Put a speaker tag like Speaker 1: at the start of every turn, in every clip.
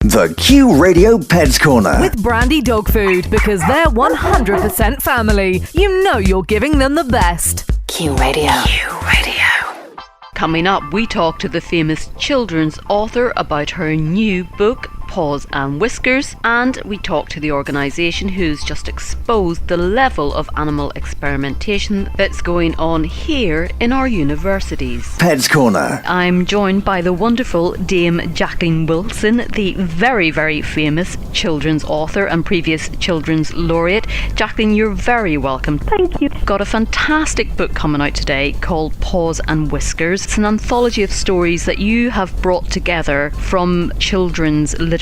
Speaker 1: The Q Radio Pets Corner.
Speaker 2: With Brandy Dog Food, because they're 100% family. You know you're giving them the best.
Speaker 3: Q Radio.
Speaker 2: Q Radio.
Speaker 4: Coming up, we talk to the famous children's author about her new book, Paws and Whiskers, and we talk to the organisation who's just exposed the level of animal experimentation that's going on here in our universities.
Speaker 1: Pets Corner.
Speaker 4: I'm joined by the wonderful Dame Jacqueline Wilson, the very, very famous children's author and previous children's laureate. Jacqueline, you're very welcome.
Speaker 5: Thank you.
Speaker 4: Got a fantastic book coming out today called Paws and Whiskers. It's an anthology of stories that you have brought together from children's literature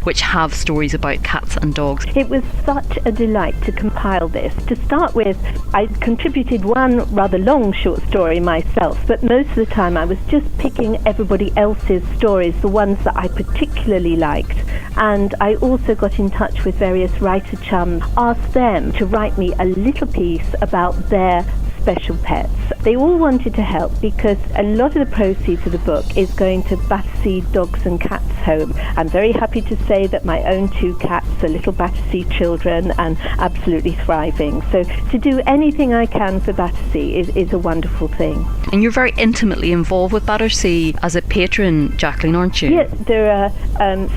Speaker 4: which have stories about cats and dogs.
Speaker 5: It was such a delight to compile this. To start with, I contributed one rather long short story myself, but most of the time I was just picking everybody else's stories, the ones that I particularly liked. And I also got in touch with various writer chums, asked them to write me a little piece about their special pets. They all wanted to help because a lot of the proceeds of the book is going to Battersea Dogs and Cats Home. I'm very happy to say that my own two cats are little Battersea children and absolutely thriving. So to do anything I can for Battersea is a wonderful thing.
Speaker 4: And you're very intimately involved with Battersea as a patron, Jacqueline, aren't you?
Speaker 5: Yes, there are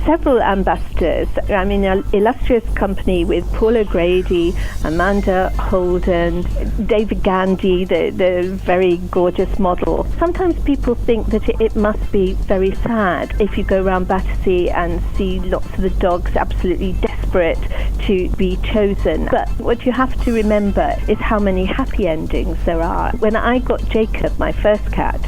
Speaker 5: several ambassadors. I'm in an illustrious company with Paul O'Grady, Amanda Holden, David Gandy, the very gorgeous model. Sometimes people think that it must be very sad if you go around Battersea and see lots of the dogs absolutely desperate to be chosen. But what you have to remember is how many happy endings there are. When I got Jacob, my first cat,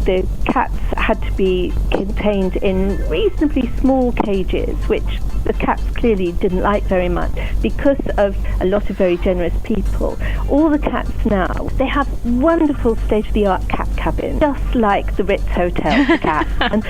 Speaker 5: the cats had to be contained in reasonably small cages, which the cats clearly didn't like very much because of a lot of very generous people. All the cats now, they have wonderful state-of-the-art cat cabins, just like the Ritz Hotel for cats. And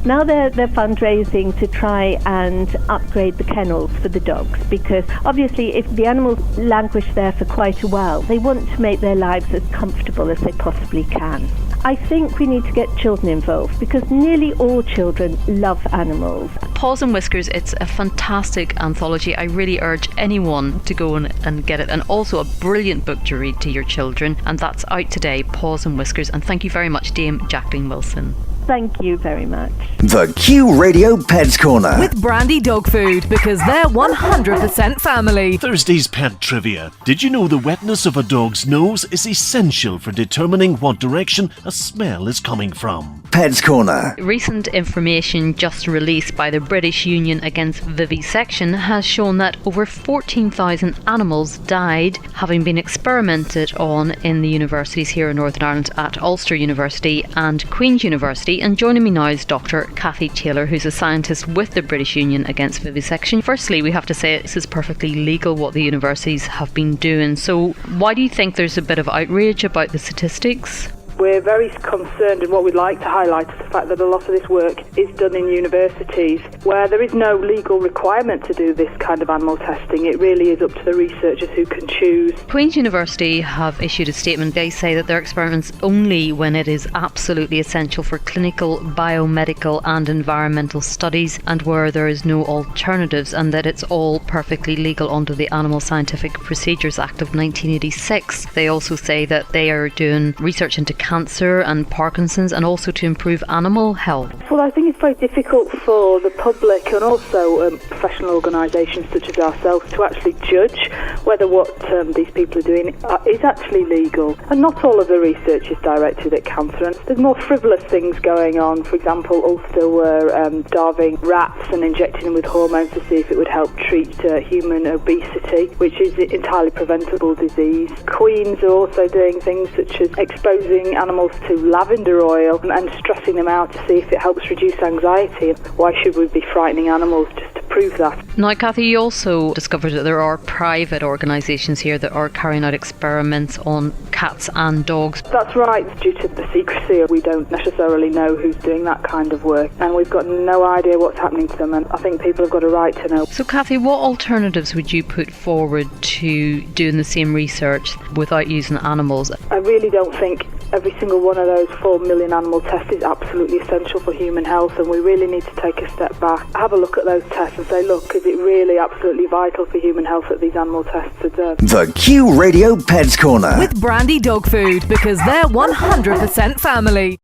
Speaker 5: now they're fundraising to try and upgrade the kennels for the dogs, because obviously if the animals languish there for quite a while, they want to make their lives as comfortable as they possibly can. I think we need to get children involved because nearly all children love animals.
Speaker 4: Paws and Whiskers, it's a fantastic anthology. I really urge anyone to go and get it, and also a brilliant book to read to your children, and that's out today, Paws and Whiskers. And thank you very much, Dame Jacqueline Wilson.
Speaker 5: Thank you very much.
Speaker 1: The Q Radio Pets Corner.
Speaker 2: With Brandy Dog Food, because they're 100% family.
Speaker 6: Thursday's pet trivia. Did you know the wetness of a dog's nose is essential for determining what direction a smell is coming from?
Speaker 1: Pets Corner.
Speaker 4: Recent information just released by the British Union Against Vivisection has shown that over 14,000 animals died having been experimented on in the universities here in Northern Ireland at Ulster University and Queen's University. And joining me now is Dr. Cathy Taylor, who's a scientist with the British Union Against Vivisection. Firstly, we have to say this is perfectly legal what the universities have been doing. So why do you think there's a bit of outrage about the statistics?
Speaker 7: We're very concerned, and what we'd like to highlight is the fact that a lot of this work is done in universities where there is no legal requirement to do this kind of animal testing. It really is up to the researchers who can choose.
Speaker 4: Queen's University have issued a statement. They say that their experiments only when it is absolutely essential for clinical, biomedical and environmental studies, and where there is no alternatives, and that it's all perfectly legal under the Animal Scientific Procedures Act of 1986. They also say that they are doing research into cancer and Parkinson's, and also to improve animal health.
Speaker 7: Well, I think it's very difficult for the public and also professional organisations such as ourselves to actually judge whether what these people are doing is actually legal. And not all of the research is directed at cancer. And there's more frivolous things going on. For example, Ulster were starving rats and injecting them with hormones to see if it would help treat human obesity, which is an entirely preventable disease. Queens are also doing things such as exposing animals to lavender oil and stressing them out to see if it helps reduce anxiety. Why should we be frightening animals just to prove that?
Speaker 4: Now, Cathy, you also discovered that there are private organisations here that are carrying out experiments on cats and dogs.
Speaker 7: That's right. Due to the secrecy, we don't necessarily know who's doing that kind of work, and we've got no idea what's happening to them, and I think people have got a right to know.
Speaker 4: So, Cathy, what alternatives would you put forward to doing the same research without using animals?
Speaker 7: I really don't think every single one of those 4 million animal tests is absolutely essential for human health, and we really need to take a step back, have a look at those tests and say, look, is it really absolutely vital for human health that these animal tests are done?
Speaker 1: The Q Radio Pets Corner.
Speaker 2: With Brandy Dog Food, because they're 100% family.